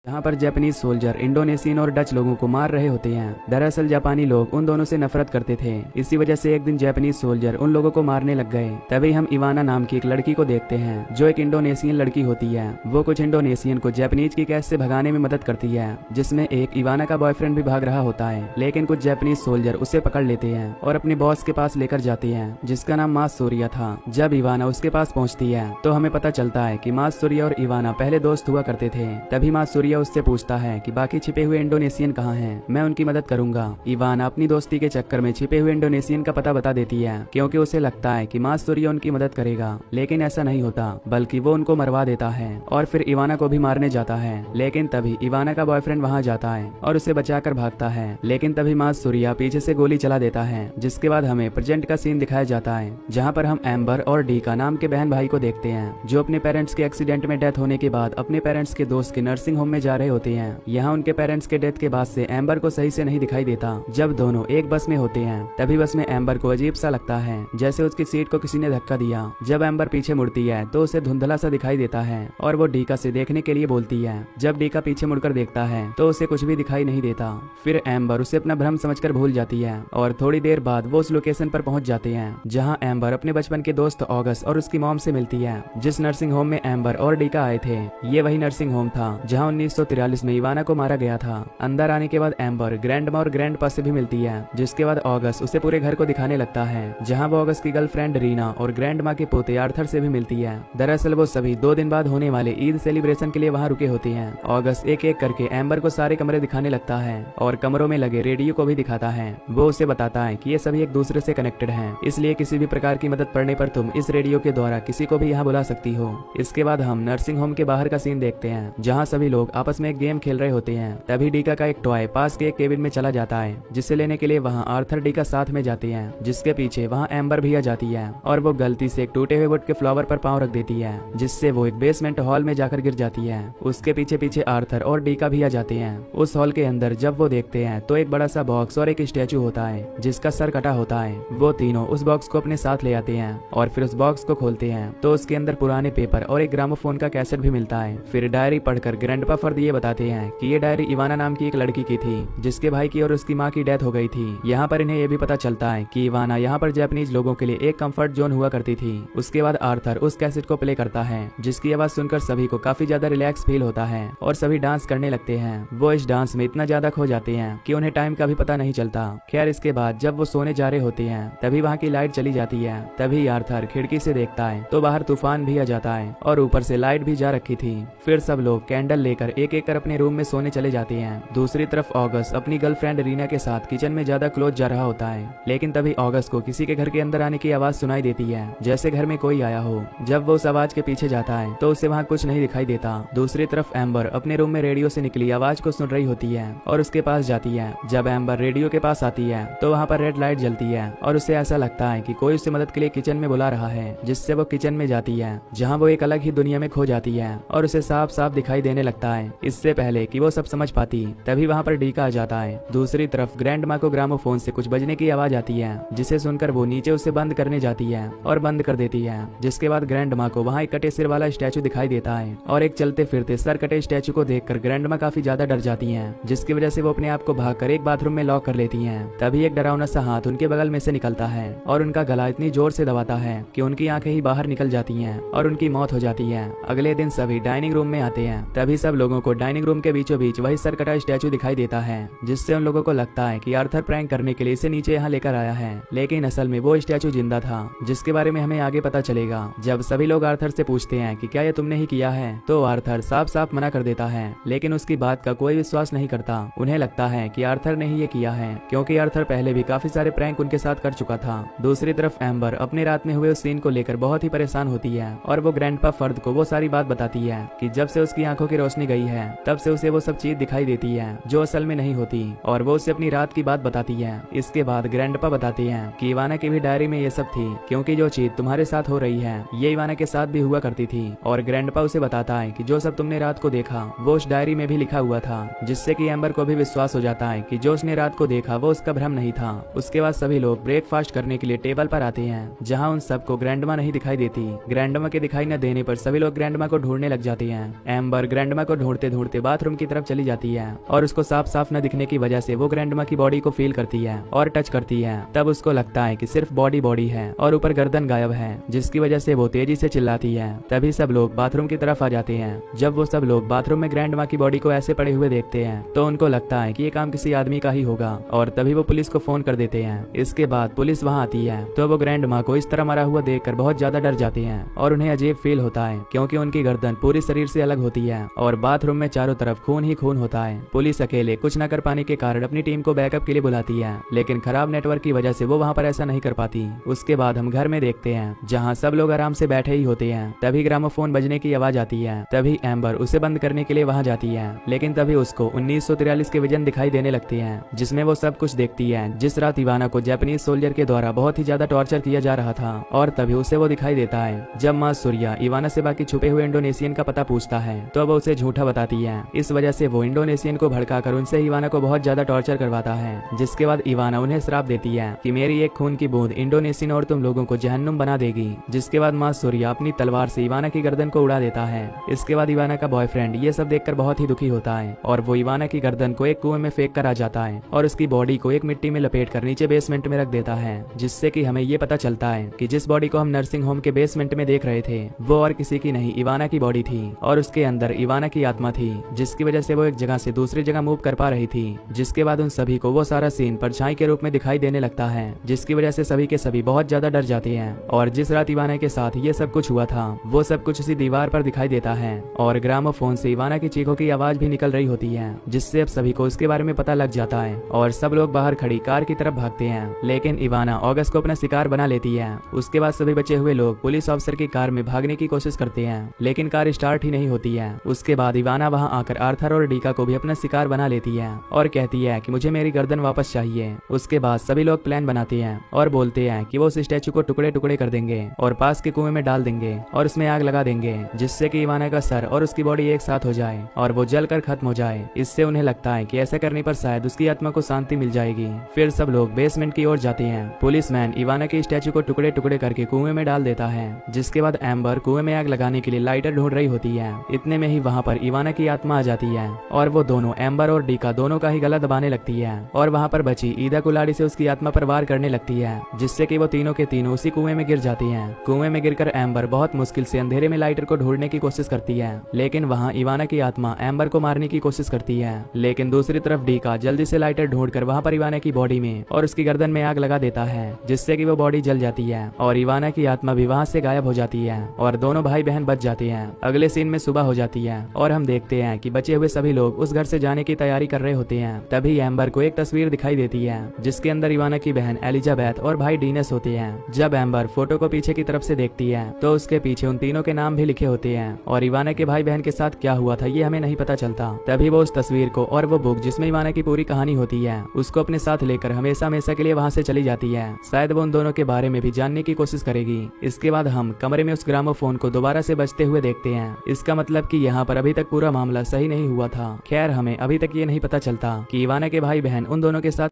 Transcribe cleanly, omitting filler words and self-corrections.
जहाँ पर Japanese soldier Indonesian और डच लोगों को मार रहे होते हैं। दरअसल जापानी लोग उन दोनों से नफरत करते थे। इसी वजह से एक दिन जापानीज सोल्जर उन लोगों को मारने लग गए। तभी हम इवाना नाम की एक लड़की को देखते हैं जो एक इंडोनेशियन लड़की होती है। वो कुछ इंडोनेशियन को जापानीज की कैद से भगाने में मदद करती है, जिसमें एक इवाना का बॉयफ्रेंड भी भाग रहा होता है। लेकिन कुछ जापानीज सोल्जर उसे पकड़ लेते हैं और अपने बॉस के पास लेकर जाते हैं, जिसका नाम मास सूर्या था। जब इवाना उसके पास पहुंचती है तो हमें पता चलता है कि मास सूर्या और इवाना पहले दोस्त हुआ करते थे। तभी मास सूर्या उससे पूछता है कि बाकी छिपे हुए इंडोनेशियन कहाँ हैं, मैं उनकी मदद करूंगा। इवाना अपनी दोस्ती के चक्कर में छिपे हुए इंडोनेशियन का पता बता देती है, क्योंकि उसे लगता है कि मास सूर्या उनकी मदद करेगा। लेकिन ऐसा नहीं होता, बल्कि वो उनको मरवा देता है और फिर इवाना को भी मारने जाता है। लेकिन तभी इवाना का बॉयफ्रेंड वहाँ जाता है और उसे बचाकर भागता है। लेकिन तभी मास सूर्या पीछे से गोली चला देता है, जिसके बाद हमें प्रेजेंट का सीन दिखाया जाता है, जहाँ पर हम एम्बर और डीका नाम के बहन भाई को देखते हैं, जो अपने पेरेंट्स के एक्सीडेंट में डेथ होने के बाद अपने पेरेंट्स के दोस्त के नर्सिंग होम में जा रहे होते हैं। यहाँ उनके पेरेंट्स के डेथ के बाद से एम्बर को सही से नहीं दिखाई देता। जब दोनों एक बस में होते हैं तभी बस में एम्बर को अजीब सा लगता है, जैसे उसकी सीट को किसी ने धक्का दिया। जब एम्बर पीछे मुड़ती है तो उसे धुंधला सा दिखाई देता है और वो डीका से देखने के लिए बोलती है। जब डीका पीछे मुड़कर देखता है तो उसे कुछ भी दिखाई नहीं देता। फिर एम्बर उसे अपना भ्रम समझकर भूल जाती है और थोड़ी देर बाद वो उस लोकेशन पर पहुंच जाते हैं, जहां एम्बर अपने बचपन के दोस्त ऑगस्ट और उसकी मॉम से मिलती है। जिस नर्सिंग होम में एम्बर और डीका आए थे, ये वही नर्सिंग होम था जहां 1943 में इवाना को मारा गया था। अंदर आने के बाद एम्बर ग्रैंडमा और ग्रैंडपा से भी मिलती है, जिसके बाद ऑगस्ट उसे पूरे घर को दिखाने लगता है, जहां वो ऑगस्ट की गर्लफ्रेंड रीना और ग्रैंडमा के पोते आर्थर से भी मिलती है। दरअसल वो सभी 2 दिन बाद होने वाले ईद सेलिब्रेशन के लिए वहां रुके होते हैं। ऑगस्ट एक एक करके एम्बर को सारे कमरे दिखाने लगता है और कमरों में लगे रेडियो को भी दिखाता है। वो उसे बताता है कि ये सभी एक दूसरे से कनेक्टेड हैं, इसलिए किसी भी प्रकार की मदद पड़ने पर तुम इस रेडियो के द्वारा किसी को भी यहाँ बुला सकती हो। इसके बाद हम नर्सिंग होम के बाहर का सीन देखते हैं, जहाँ सभी लोग आपस में एक गेम खेल रहे होते हैं। तभी डीका का एक टॉय पास के एक केबिन में चला जाता है, जिसे लेने के लिए वहाँ आर्थर डीका साथ में जाते हैं, जिसके पीछे वहाँ एम्बर भी आ जाती है और वो गलती से एक टूटे हुए वुड के फ्लावर पर पाँव रख देती है, जिससे वो एक बेसमेंट हॉल में जाकर गिर जाती है। उसके पीछे पीछे आर्थर और डीका भी आ जाते हैं। उस हॉल के अंदर जब वो देखते हैं तो एक बड़ा सा बॉक्स और एक स्टैचू होता है, जिसका सर कटा होता है। वो तीनों उस बॉक्स को अपने साथ ले आते हैं और फिर उस बॉक्स को खोलते हैं तो उसके अंदर पुराने पेपर और एक ग्रामोफोन का कैसेट भी मिलता है। फिर डायरी पढ़कर ग्रैंडपा फर्द ये बताते हैं कि ये डायरी इवाना नाम की एक लड़की की थी, जिसके भाई की और उसकी माँ की डेथ हो गई थी। यहाँ पर इन्हें यह भी पता चलता है कि इवाना यहाँ पर जापानीज लोगों के लिए एक कंफर्ट जोन हुआ करती थी। उसके बाद आर्थर उस कैसेट को प्ले करता है, जिसकी आवाज सुनकर सभी को काफी ज्यादा रिलैक्स फील होता है और सभी डांस करने लगते हैं। वो इस डांस में इतना ज्यादा खो जाते हैं कि उन्हें टाइम का भी पता नहीं चलता। खैर, इसके बाद जब वो सोने जा रहे होते हैं तभी वहाँ की लाइट चली जाती है। तभी आर्थर खिड़की से देखता है तो बाहर तूफान भी आ जाता है और ऊपर से लाइट भी जा रखी थी। फिर सब लोग कैंडल लेकर एक एक कर अपने रूम में सोने चले जाते हैं। दूसरी तरफ ऑगस्ट अपनी गर्लफ्रेंड रीना के साथ किचन में ज्यादा क्लोज जा रहा होता है। लेकिन तभी ऑगस्ट को किसी के घर के अंदर आने की आवाज सुनाई देती है, जैसे घर में कोई आया हो। जब वो उस आवाज के पीछे जाता है तो उसे वहाँ कुछ नहीं दिखाई देता। दूसरी तरफ एम्बर अपने रूम में रेडियो से निकली आवाज को सुन रही होती है और उसके पास जाती है। जब एम्बर रेडियो के पास आती है तो वहाँ पर रेड लाइट जलती है और उसे ऐसा लगता है कि कोई उसे मदद के लिए किचन में बुला रहा है, जिससे वो किचन में जाती है, जहाँ वो एक अलग ही दुनिया में खो जाती है और उसे साफ साफ दिखाई देने लगता है। इससे पहले कि वो सब समझ पाती तभी वहाँ पर डीका आ जाता है। दूसरी तरफ ग्रैंडमा को ग्रामोफोन से कुछ बजने की आवाज आती है, जिसे सुनकर वो नीचे उसे बंद करने जाती है और बंद कर देती है। जिसके बाद ग्रैंडमा को वहाँ एक कटे सिर वाला स्टैचू दिखाई देता है और एक चलते फिरते सर कटे स्टैचू को देखकर ग्रैंडमा काफी ज्यादा डर जाती हैं, जिसकी वजह से वो अपने आप को भागकर एक बाथरूम में लॉक कर लेती हैं। तभी एक डरावना सा हाथ उनके बगल में से निकलता है और उनका गला इतनी जोर से दबाता है कि उनकी आंखें ही बाहर निकल जाती हैं और उनकी मौत हो जाती है। अगले दिन सभी डाइनिंग रूम में आते हैं। तभी सब लोगों को डाइनिंग रूम के बीचों बीच वही सर कटा स्टैचू दिखाई देता है, जिससे उन लोगों को लगता है कि आर्थर प्रैंक करने के लिए इसे नीचे यहाँ लेकर आया है। लेकिन असल में वो स्टैचू जिंदा था, जिसके बारे में हमें आगे पता चलेगा जब सभी लोग आर्थर से पूछते हैं कि क्या ये तुमने ही किया है, तो आर्थर साफ साफ मना कर देता है। लेकिन उसकी बात का कोई विश्वास नहीं करता। उन्हें लगता है कि आर्थर ने ही ये किया है, क्योंकि आर्थर पहले भी काफी सारे प्रैंक उनके साथ कर चुका था। दूसरी तरफ एम्बर अपने रात में हुए उस सीन को लेकर बहुत ही परेशान होती है और वो ग्रैंडपा फर्द को वो सारी बात बताती है कि जब से उसकी आंखों की रोशनी गई है तब से उसे वो सब चीज दिखाई देती है जो असल में नहीं होती, और वो उसे अपनी रात की बात बताती है। इसके बाद ग्रैंडपा बताते हैं कि इवाना की भी डायरी में ये सब थी, क्योंकि जो चीज तुम्हारे साथ हो रही है ये इवाना के साथ भी हुआ करती थी। और ग्रैंडपा उसे बताता है कि जो सब तुमने रात को देखा वो उस डायरी में भी लिखा हुआ था, जिससे कि एम्बर को भी विश्वास हो जाता है कि जो उसने रात को देखा वो उसका भ्रम नहीं था। उसके बाद सभी लोग ब्रेकफास्ट करने के लिए टेबल पर आते हैं, जहाँ उन सबको ग्रैंडमा नहीं दिखाई देती। ग्रैंडमा के दिखाई न देने पर सभी लोग ग्रैंडमा को ढूंढने लग जाते हैं। एम्बर ग्रैंडमा को ढूंढ ढूंढते ढूंढते बाथरूम की तरफ चली जाती है और उसको साफ साफ न दिखने की वजह से वो ग्रैंडमा की बॉडी को फील करती है और टच करती है। तब उसको लगता है कि सिर्फ बॉडी बॉडी है और ऊपर गर्दन गायब है, जिसकी वजह से वो तेजी से चिल्लाती है। तभी सब लोग बाथरूम की तरफ आ जाते हैं। जब वो सब लोग बाथरूम में ग्रैंडमा की बॉडी को ऐसे पड़े हुए देखते हैं तो उनको लगता है कि ये काम किसी आदमी का ही होगा और तभी वो पुलिस को फोन कर देते हैं। इसके बाद पुलिस वहाँ आती है तो वो ग्रैंडमा को इस तरह मरा हुआ देखकर बहुत ज्यादा डर जाते हैं और उन्हें अजीब फील होता है क्योंकि उनकी गर्दन पूरी शरीर से अलग होती है और बाथरूम में चारों तरफ खून ही खून होता है। पुलिस अकेले कुछ न कर पाने के कारण अपनी टीम को बैकअप के लिए बुलाती है, लेकिन खराब नेटवर्क की वजह से वो वहाँ पर ऐसा नहीं कर पाती। उसके बाद हम घर में देखते हैं जहाँ सब लोग आराम से बैठे ही होते हैं। तभी ग्रामोफोन बजने की आवाज आती है। तभी एम्बर उसे बंद करने के लिए वहाँ जाती है, लेकिन तभी उसको 1943 के विजन दिखाई देने लगती है जिसमें वो सब कुछ देखती है जिस रात इवाना को जापानीज सोल्जर के द्वारा बहुत ही ज्यादा टॉर्चर किया जा रहा था। और तभी उसे वो दिखाई देता है जब माँ सूर्या इवाना से बाकी छुपे हुए इंडोनेशियन का पता पूछता है तो वो उसे झूठा बताती है। इस वजह से वो इंडोनेशियन को भड़काकर उनसे इवाना को बहुत ज्यादा टॉर्चर करवाता है, जिसके बाद इवाना उन्हें श्राप देती है कि मेरी एक खून की बूंद इंडोनेशियन और तुम लोगों को जहन्नुम बना देगी। जिसके बाद माँ सूर्या अपनी तलवार से इवाना की गर्दन को उड़ा देता है। इसके बाद इवाना का बॉयफ्रेंड ये सब देखकर बहुत ही दुखी होता है और वो इवाना की गर्दन को एक कुएं में फेंक कर आ जाता है और उसकी बॉडी को एक मिट्टी में लपेट कर नीचे बेसमेंट में रख देता है, जिससे कि हमें ये पता चलता है कि जिस बॉडी को हम नर्सिंग होम के बेसमेंट में देख रहे थे वो और किसी की नहीं इवाना की बॉडी थी और उसके अंदर इवाना की आत्मा थी, जिसकी वजह से वो एक जगह से दूसरी जगह मूव कर पा रही थी। जिसके बाद उन सभी को वो सारा सीन परछाई के रूप में दिखाई देने लगता है, जिसकी वजह से सभी के सभी बहुत ज्यादा डर जाते हैं। और जिस रात इवाना के साथ ये सब कुछ हुआ था वो सब कुछ उसी दीवार पर दिखाई देता है और ग्रामोफोन से इवाना की चीखों की आवाज भी निकल रही होती है, जिससे अब सभी को उसके बारे में पता लग जाता है और सब लोग बाहर खड़ी कार की तरफ भागते हैं। लेकिन इवाना ऑगस्ट को अपना शिकार बना लेती है। उसके बाद सभी बचे हुए लोग पुलिस ऑफिसर की कार में भागने की कोशिश करते हैं, लेकिन कार स्टार्ट ही नहीं होती है। उसके बाद इवाना वहां आकर आर्थर और डीका को भी अपना शिकार बना लेती है और कहती है कि मुझे मेरी गर्दन वापस चाहिए। उसके बाद सभी लोग प्लान बनाते हैं और बोलते हैं कि वो उस स्टैचू को टुकड़े टुकड़े कर देंगे और पास के कुएं में डाल देंगे और उसमें आग लगा देंगे, जिससे कि इवाना का सर और उसकी बॉडी एक साथ हो जाए और वो जलकर खत्म हो जाए। इससे उन्हें लगता है कि ऐसा करने पर शायद उसकी आत्मा को शांति मिल जाएगी। फिर सब लोग बेसमेंट की ओर जाते हैं। पुलिसमैन इवाना के स्टैचू को टुकड़े टुकड़े करके कुएं में डाल देता है। जिसके बाद एम्बर कुएं में आग लगाने के लिए लाइटर ढूंढ रही होती है। इतने में ही वहाँ पर इवाना की आत्मा आ जाती है और वो दोनों एम्बर और डीका दोनों का ही गला दबाने लगती है और वहाँ पर बची ईदा कुलाड़ी से उसकी आत्मा पर वार करने लगती है, जिससे कि वो तीनों के तीनों उसी कुएं में गिर जाती हैं। कुएं में गिरकर एम्बर बहुत मुश्किल से अंधेरे में लाइटर को ढूंढने की कोशिश करती है, लेकिन वहाँ इवाना की आत्मा एम्बर को मारने की कोशिश करती है। लेकिन दूसरी तरफ डीका जल्दी से लाइटर ढूंढकर वहाँ पर इवाना की बॉडी में और उसकी गर्दन में आग लगा देता है, जिससे कि वो बॉडी जल जाती है और इवाना की आत्मा भी वहाँ से गायब हो जाती है और दोनों भाई बहन बच जाते हैं। अगले सीन में सुबह हो जाती है और हम देखते हैं कि बचे हुए सभी लोग उस घर से जाने की तैयारी कर रहे होते हैं। तभी एम्बर को एक तस्वीर दिखाई देती है जिसके अंदर इवाना की बहन एलिजाबेथ और भाई डीनस होते हैं। जब एम्बर फोटो को पीछे की तरफ से देखती है तो उसके पीछे उन तीनों के नाम भी लिखे होते हैं और इवाना के भाई बहन के साथ क्या हुआ था ये हमें नहीं पता चलता। तभी वो उस तस्वीर को और वो बुक जिसमें इवाना की पूरी कहानी होती है उसको अपने साथ लेकर हमेशा हमेशा के लिए वहाँ से चली जाती है। शायद वो उन दोनों के बारे में भी जानने की कोशिश करेगी। इसके बाद हम कमरे में उस ग्रामोफोन को दोबारा से बजते हुए देखते हैं। इसका मतलब कि यहाँ पर अभी तक पूरा मामला सही नहीं हुआ था। खैर हमें अभी तक ये नहीं पता चलता कि इवाना के भाई बहन उन दोनों के साथ